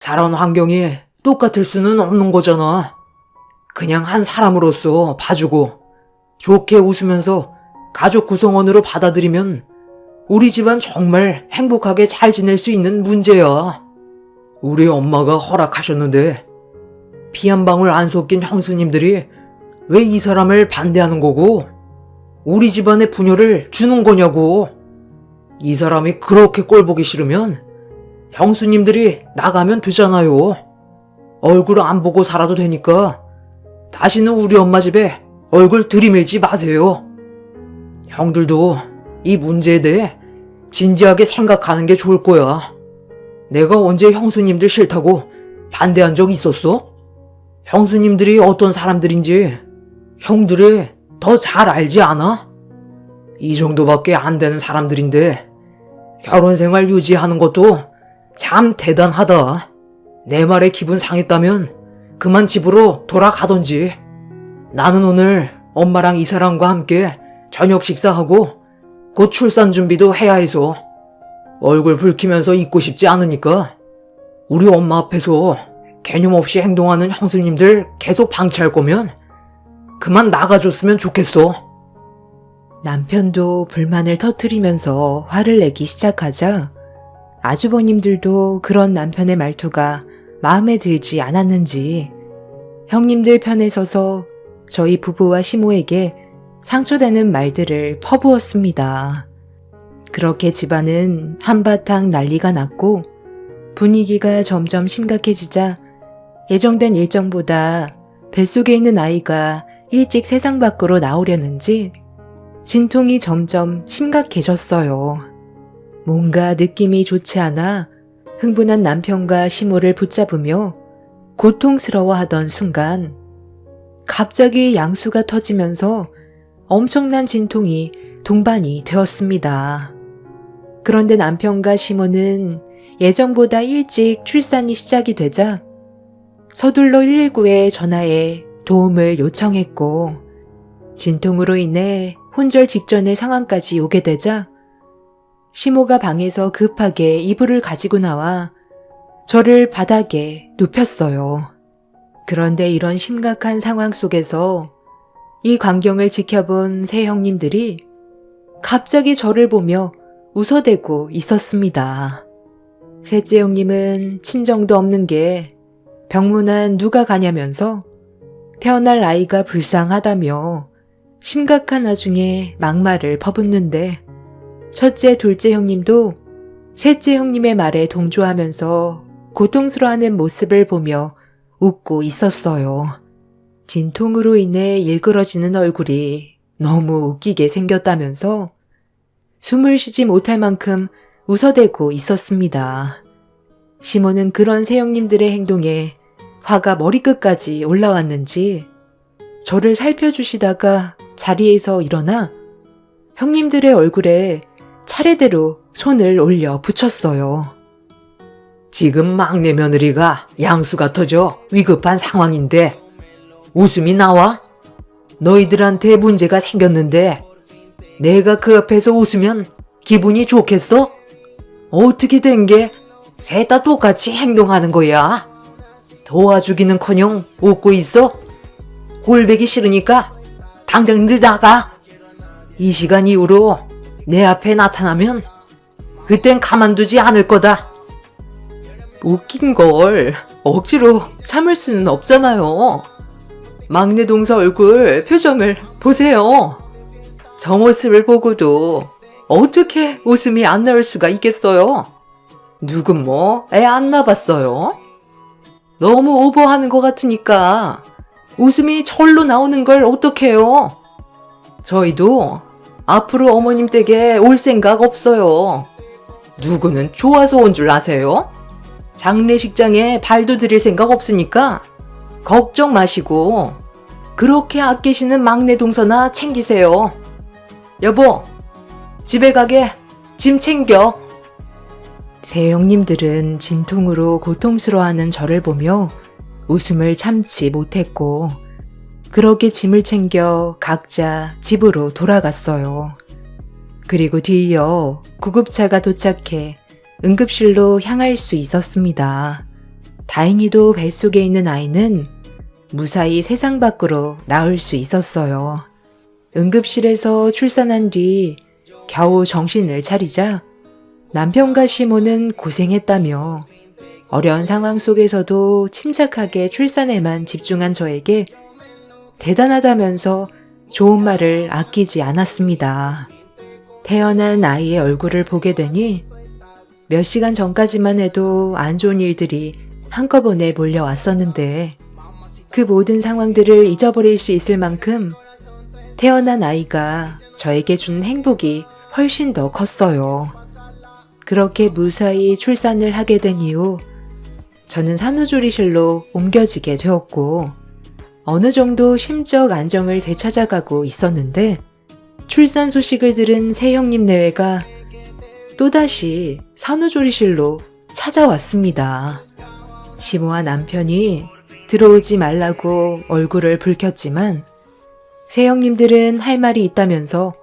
살아온 환경이 똑같을 수는 없는 거잖아. 그냥 한 사람으로서 봐주고 좋게 웃으면서 가족 구성원으로 받아들이면 우리 집안 정말 행복하게 잘 지낼 수 있는 문제야. 우리 엄마가 허락하셨는데 피 한 방울 안 섞인 형수님들이 왜 이 사람을 반대하는 거고 우리 집안에 분열을 주는 거냐고. 이 사람이 그렇게 꼴 보기 싫으면 형수님들이 나가면 되잖아요. 얼굴 안 보고 살아도 되니까 다시는 우리 엄마 집에 얼굴 들이밀지 마세요. 형들도 이 문제에 대해 진지하게 생각하는 게 좋을 거야. 내가 언제 형수님들 싫다고 반대한 적 있었어? 형수님들이 어떤 사람들인지 형들이 더 잘 알지 않아? 이 정도밖에 안 되는 사람들인데 결혼 생활 유지하는 것도 참 대단하다. 내 말에 기분 상했다면 그만 집으로 돌아가던지. 나는 오늘 엄마랑 이 사람과 함께 저녁 식사하고 곧 출산 준비도 해야 해서 얼굴 붉히면서 있고 싶지 않으니까 우리 엄마 앞에서 개념 없이 행동하는 형수님들 계속 방치할 거면 그만 나가줬으면 좋겠어. 남편도 불만을 터뜨리면서 화를 내기 시작하자 아주버님들도 그런 남편의 말투가 마음에 들지 않았는지 형님들 편에 서서 저희 부부와 시모에게 상처되는 말들을 퍼부었습니다. 그렇게 집안은 한바탕 난리가 났고 분위기가 점점 심각해지자 예정된 일정보다 뱃속에 있는 아이가 일찍 세상 밖으로 나오려는지 진통이 점점 심각해졌어요. 뭔가 느낌이 좋지 않아 흥분한 남편과 시모를 붙잡으며 고통스러워하던 순간 갑자기 양수가 터지면서 엄청난 진통이 동반이 되었습니다. 그런데 남편과 시모는 예정보다 일찍 출산이 시작이 되자 서둘러 119에 전화해 도움을 요청했고 진통으로 인해 혼절 직전의 상황까지 오게 되자 시모가 방에서 급하게 이불을 가지고 나와 저를 바닥에 눕혔어요. 그런데 이런 심각한 상황 속에서 이 광경을 지켜본 세 형님들이 갑자기 저를 보며 웃어대고 있었습니다. 셋째 형님은 친정도 없는 게 병문안 누가 가냐면서 태어날 아이가 불쌍하다며 심각한 와중에 막말을 퍼붓는데 첫째, 둘째 형님도 셋째 형님의 말에 동조하면서 고통스러워하는 모습을 보며 웃고 있었어요. 진통으로 인해 일그러지는 얼굴이 너무 웃기게 생겼다면서 숨을 쉬지 못할 만큼 웃어대고 있었습니다. 시모는 그런 세 형님들의 행동에 화가 머리끝까지 올라왔는지 저를 살펴주시다가 자리에서 일어나 형님들의 얼굴에 차례대로 손을 올려 붙였어요. 지금 막내 며느리가 양수가 터져 위급한 상황인데 웃음이 나와? 너희들한테 문제가 생겼는데 내가 그 앞에서 웃으면 기분이 좋겠어? 어떻게 된 게 셋 다 똑같이 행동하는 거야? 도와주기는커녕 웃고 있어? 꼴보기 싫으니까 당장들 나가. 이 시간 이후로 내 앞에 나타나면 그땐 가만두지 않을 거다. 웃긴 걸 억지로 참을 수는 없잖아요. 막내 동서 얼굴 표정을 보세요. 저 모습을 보고도 어떻게 웃음이 안 나올 수가 있겠어요? 누군 뭐 애 안 낳아봤어요? 너무 오버하는 것 같으니까 웃음이 절로 나오는 걸 어떡해요? 저희도 앞으로 어머님 댁에 올 생각 없어요. 누구는 좋아서 온 줄 아세요? 장례식장에 발도 들일 생각 없으니까 걱정 마시고 그렇게 아끼시는 막내 동서나 챙기세요. 여보, 집에 가게 짐 챙겨. 세 형님들은 진통으로 고통스러워하는 저를 보며 웃음을 참지 못했고 그렇게 짐을 챙겨 각자 집으로 돌아갔어요. 그리고 뒤이어 구급차가 도착해 응급실로 향할 수 있었습니다. 다행히도 뱃속에 있는 아이는 무사히 세상 밖으로 나올 수 있었어요. 응급실에서 출산한 뒤 겨우 정신을 차리자 남편과 시모는 고생했다며 어려운 상황 속에서도 침착하게 출산에만 집중한 저에게 대단하다면서 좋은 말을 아끼지 않았습니다. 태어난 아이의 얼굴을 보게 되니 몇 시간 전까지만 해도 안 좋은 일들이 한꺼번에 몰려왔었는데 그 모든 상황들을 잊어버릴 수 있을 만큼 태어난 아이가 저에게 주는 행복이 훨씬 더 컸어요. 그렇게 무사히 출산을 하게 된 이후 저는 산후조리실로 옮겨지게 되었고 어느 정도 심적 안정을 되찾아가고 있었는데 출산 소식을 들은 새형님 내외가 또다시 산후조리실로 찾아왔습니다. 시모와 남편이 들어오지 말라고 얼굴을 붉혔지만 새형님들은 할 말이 있다면서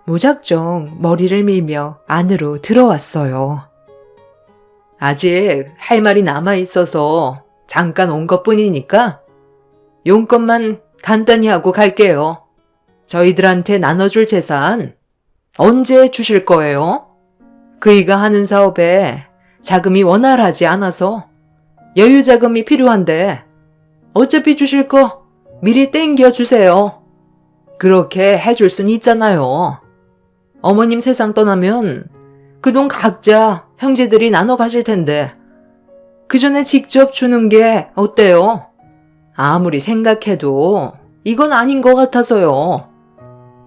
무작정 머리를 밀며 안으로 들어왔어요. 아직 할 말이 남아있어서 잠깐 온 것뿐이니까 용건만 간단히 하고 갈게요. 저희들한테 나눠줄 재산 언제 주실 거예요? 그이가 하는 사업에 자금이 원활하지 않아서 여유 자금이 필요한데 어차피 주실 거 미리 땡겨 주세요. 그렇게 해줄 순 있잖아요. 어머님 세상 떠나면 그 돈 각자 형제들이 나눠 가실 텐데 그 전에 직접 주는 게 어때요? 아무리 생각해도 이건 아닌 것 같아서요.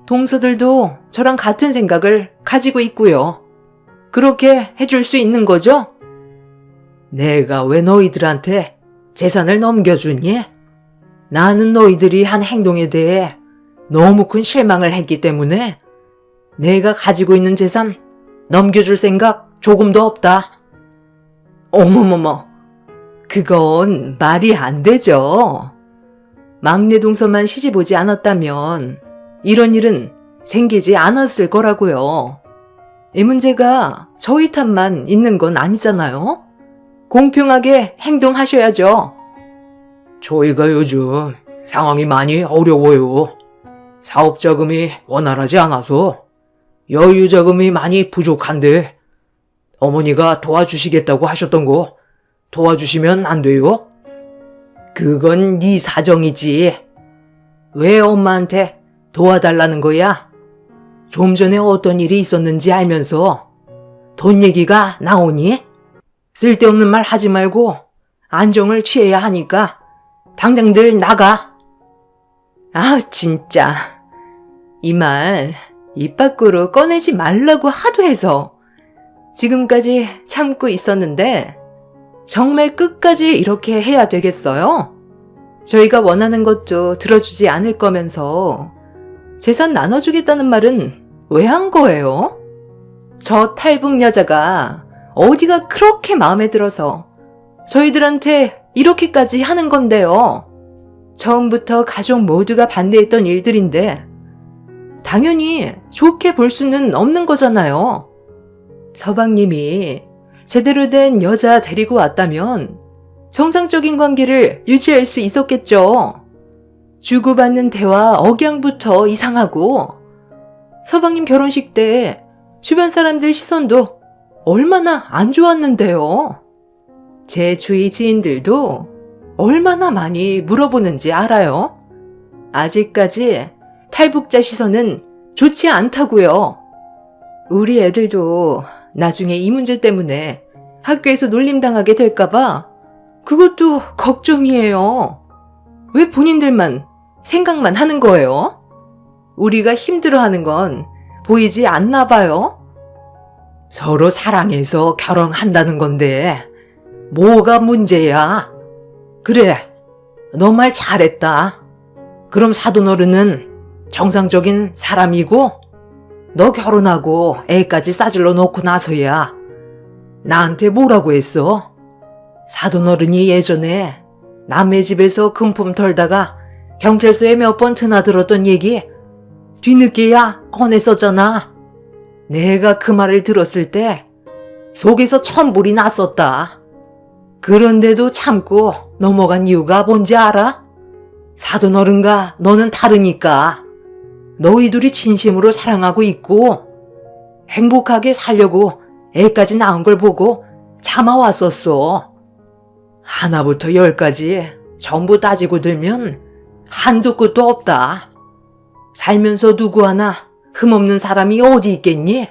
동서들도 저랑 같은 생각을 가지고 있고요. 그렇게 해줄 수 있는 거죠? 내가 왜 너희들한테 재산을 넘겨주니? 나는 너희들이 한 행동에 대해 너무 큰 실망을 했기 때문에 내가 가지고 있는 재산 넘겨줄 생각 조금도 없다. 어머머머, 그건 말이 안 되죠. 막내 동서만 시집 오지 않았다면 이런 일은 생기지 않았을 거라고요. 이 문제가 저희 탓만 있는 건 아니잖아요. 공평하게 행동하셔야죠. 저희가 요즘 상황이 많이 어려워요. 사업 자금이 원활하지 않아서 여유 자금이 많이 부족한데 어머니가 도와주시겠다고 하셨던 거 도와주시면 안 돼요? 그건 네 사정이지. 왜 엄마한테 도와달라는 거야? 좀 전에 어떤 일이 있었는지 알면서 돈 얘기가 나오니? 쓸데없는 말 하지 말고 안정을 취해야 하니까 당장들 나가. 아, 진짜. 이 말 입 밖으로 꺼내지 말라고 하도 해서 지금까지 참고 있었는데 정말 끝까지 이렇게 해야 되겠어요? 저희가 원하는 것도 들어주지 않을 거면서 재산 나눠주겠다는 말은 왜 한 거예요? 저 탈북 여자가 어디가 그렇게 마음에 들어서 저희들한테 이렇게까지 하는 건데요. 처음부터 가족 모두가 반대했던 일들인데 당연히 좋게 볼 수는 없는 거잖아요. 서방님이 제대로 된 여자 데리고 왔다면 정상적인 관계를 유지할 수 있었겠죠. 주고받는 대화 억양부터 이상하고 서방님 결혼식 때 주변 사람들 시선도 얼마나 안 좋았는데요. 제 주위 지인들도 얼마나 많이 물어보는지 알아요? 아직까지 탈북자 시선은 좋지 않다고요. 우리 애들도 나중에 이 문제 때문에 학교에서 놀림당하게 될까봐 그것도 걱정이에요. 왜 본인들만 생각만 하는 거예요? 우리가 힘들어하는 건 보이지 않나 봐요? 서로 사랑해서 결혼한다는 건데 뭐가 문제야? 그래, 너 말 잘했다. 그럼 사돈어른은 정상적인 사람이고 너 결혼하고 애까지 싸질러 놓고 나서야 나한테 뭐라고 했어? 사돈어른이 예전에 남의 집에서 금품 털다가 경찰서에 몇 번 드나들었던 얘기 뒤늦게야 꺼냈었잖아. 내가 그 말을 들었을 때 속에서 천불이 났었다. 그런데도 참고 넘어간 이유가 뭔지 알아? 사돈 어른과 너는 다르니까. 너희 둘이 진심으로 사랑하고 있고 행복하게 살려고 애까지 낳은 걸 보고 참아왔었어. 하나부터 열까지 전부 따지고 들면 한두 끝도 없다. 살면서 누구 하나 흠없는 사람이 어디 있겠니?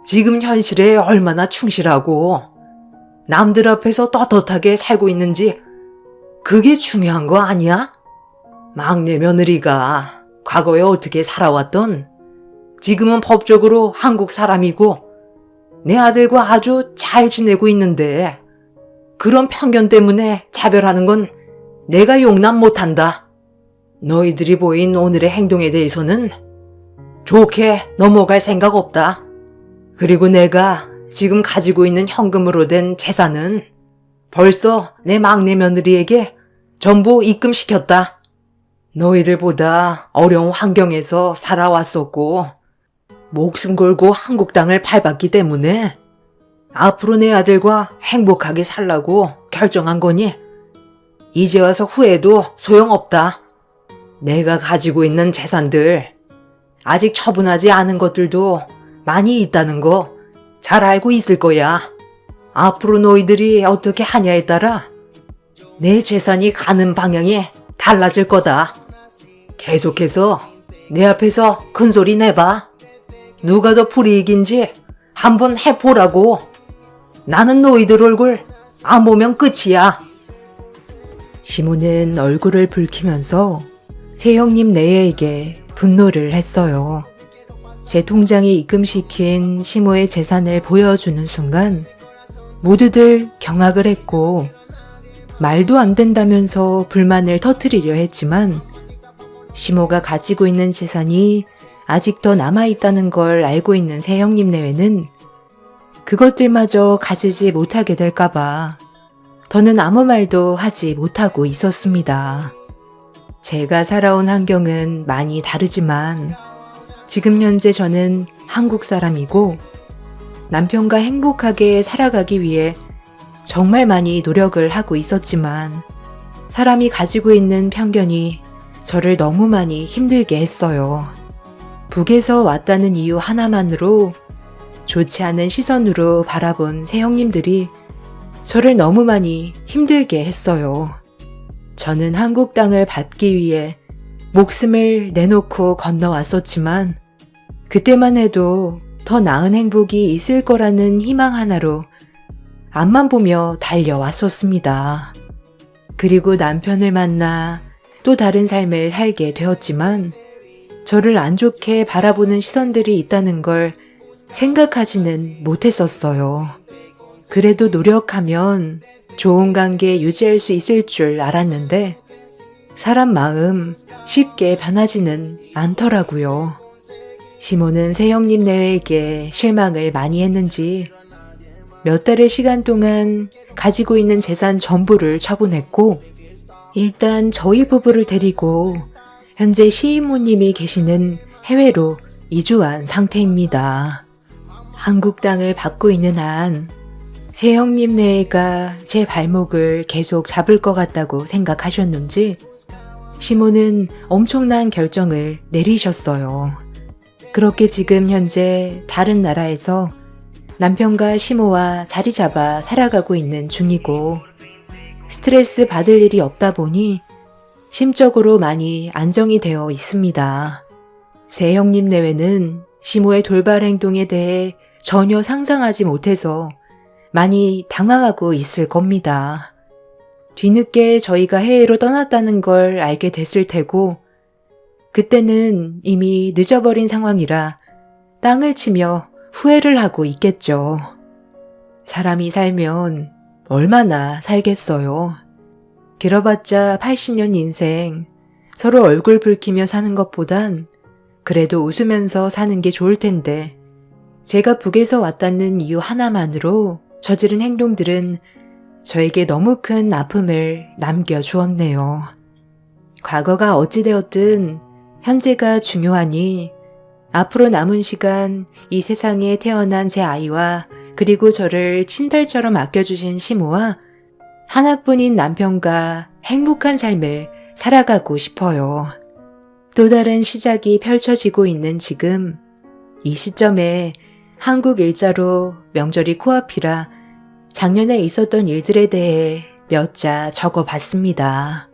지금 현실에 얼마나 충실하고 남들 앞에서 떳떳하게 살고 있는지 그게 중요한 거 아니야? 막내 며느리가 과거에 어떻게 살아왔던 지금은 법적으로 한국 사람이고 내 아들과 아주 잘 지내고 있는데 그런 편견 때문에 차별하는 건 내가 용납 못한다. 너희들이 보인 오늘의 행동에 대해서는 좋게 넘어갈 생각 없다. 그리고 내가 지금 가지고 있는 현금으로 된 재산은 벌써 내 막내 며느리에게 전부 입금시켰다. 너희들보다 어려운 환경에서 살아왔었고 목숨 걸고 한국 땅을 밟았기 때문에 앞으로 내 아들과 행복하게 살라고 결정한 거니 이제 와서 후회도 소용없다. 내가 가지고 있는 재산들, 아직 처분하지 않은 것들도 많이 있다는 거 잘 알고 있을 거야. 앞으로 너희들이 어떻게 하냐에 따라 내 재산이 가는 방향이 달라질 거다. 계속해서 내 앞에서 큰 소리 내봐. 누가 더 불이익인지 한번 해보라고. 나는 너희들 얼굴 안 보면 끝이야. 시모는 얼굴을 붉히면서 새형님 내외에게 분노를 했어요. 제 통장에 입금시킨 시모의 재산을 보여주는 순간 모두들 경악을 했고 말도 안 된다면서 불만을 터뜨리려 했지만 시모가 가지고 있는 재산이 아직 더 남아있다는 걸 알고 있는 새형님 내외는 그것들마저 가지지 못하게 될까봐 더는 아무 말도 하지 못하고 있었습니다. 제가 살아온 환경은 많이 다르지만 지금 현재 저는 한국 사람이고 남편과 행복하게 살아가기 위해 정말 많이 노력을 하고 있었지만 사람이 가지고 있는 편견이 저를 너무 많이 힘들게 했어요. 북에서 왔다는 이유 하나만으로 좋지 않은 시선으로 바라본 새형님들이 저를 너무 많이 힘들게 했어요. 저는 한국 땅을 밟기 위해 목숨을 내놓고 건너왔었지만 그때만 해도 더 나은 행복이 있을 거라는 희망 하나로 앞만 보며 달려왔었습니다. 그리고 남편을 만나 또 다른 삶을 살게 되었지만 저를 안 좋게 바라보는 시선들이 있다는 걸 생각하지는 못했었어요. 그래도 노력하면 좋은 관계 유지할 수 있을 줄 알았는데 사람 마음 쉽게 변하지는 않더라고요. 시모는 새형님 내외에게 실망을 많이 했는지 몇 달의 시간 동안 가지고 있는 재산 전부를 처분했고 일단 저희 부부를 데리고 현재 시이모님이 계시는 해외로 이주한 상태입니다. 한국 땅을 밟고 있는 한 새형님 내외가 제 발목을 계속 잡을 것 같다고 생각하셨는지 시모는 엄청난 결정을 내리셨어요. 그렇게 지금 현재 다른 나라에서 남편과 시모와 자리 잡아 살아가고 있는 중이고 스트레스 받을 일이 없다 보니 심적으로 많이 안정이 되어 있습니다. 새형님 내외는 시모의 돌발 행동에 대해 전혀 상상하지 못해서 많이 당황하고 있을 겁니다. 뒤늦게 저희가 해외로 떠났다는 걸 알게 됐을 테고 그때는 이미 늦어버린 상황이라 땅을 치며 후회를 하고 있겠죠. 사람이 살면 얼마나 살겠어요. 길어봤자 80년 인생 서로 얼굴 붉히며 사는 것보단 그래도 웃으면서 사는 게 좋을 텐데 제가 북에서 왔다는 이유 하나만으로 저지른 행동들은 저에게 너무 큰 아픔을 남겨주었네요. 과거가 어찌되었든 현재가 중요하니 앞으로 남은 시간 이 세상에 태어난 제 아이와 그리고 저를 친달처럼 아껴주신 시모와 하나뿐인 남편과 행복한 삶을 살아가고 싶어요. 또 다른 시작이 펼쳐지고 있는 지금, 이 시점에 한국 일자로 명절이 코앞이라 작년에 있었던 일들에 대해 몇 자 적어 봤습니다.